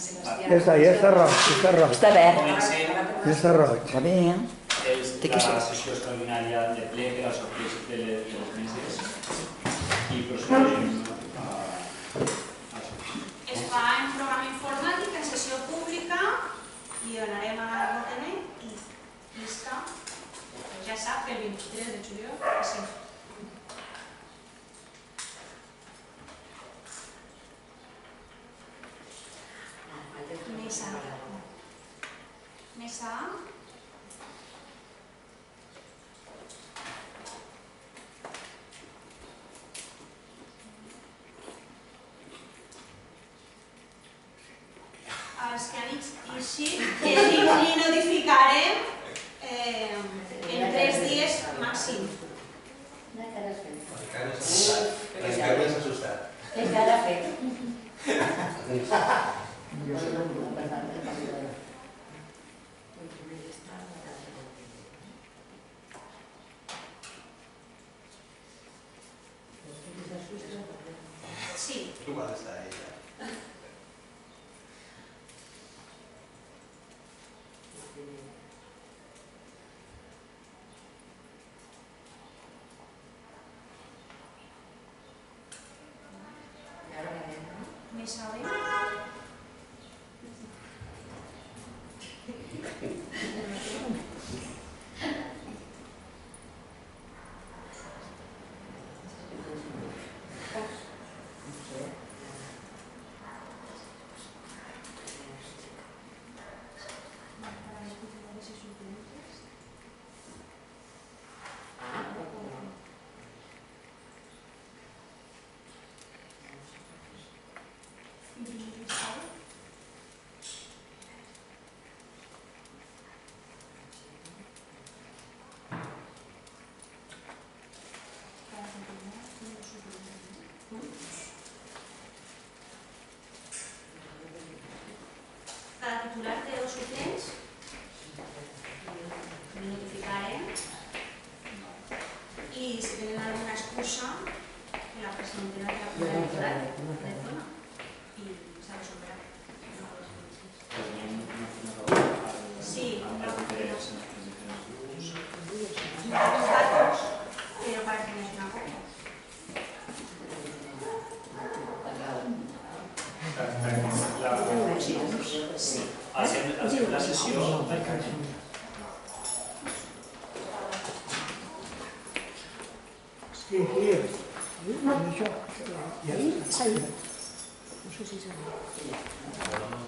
Ja està roig, ja està roig. Està verd. Ja està roig. Va bé, eh? La sessió extraordinària de ple per als sorteig de les meses i procedem es fa en programa informàtic, en sessió pública, i anarem a l'OTN i llista. Ja sap que el 23 de juliol és sempre. Més A. Els que han eixit, que li notificarem en 3 dies màxim. Encara s'ha assustat. Encara ha fet. Sí. Tu vas estar ella. Més A. Cada titular té 2 suplents, li notificarem, i si tenen alguna excusa, que la presentin a la titular de zona i s'ha de superar. Sí, però per que no és una cosa. la sessió del carnet. Sí, això. Ja està. No sé si s'ha dit.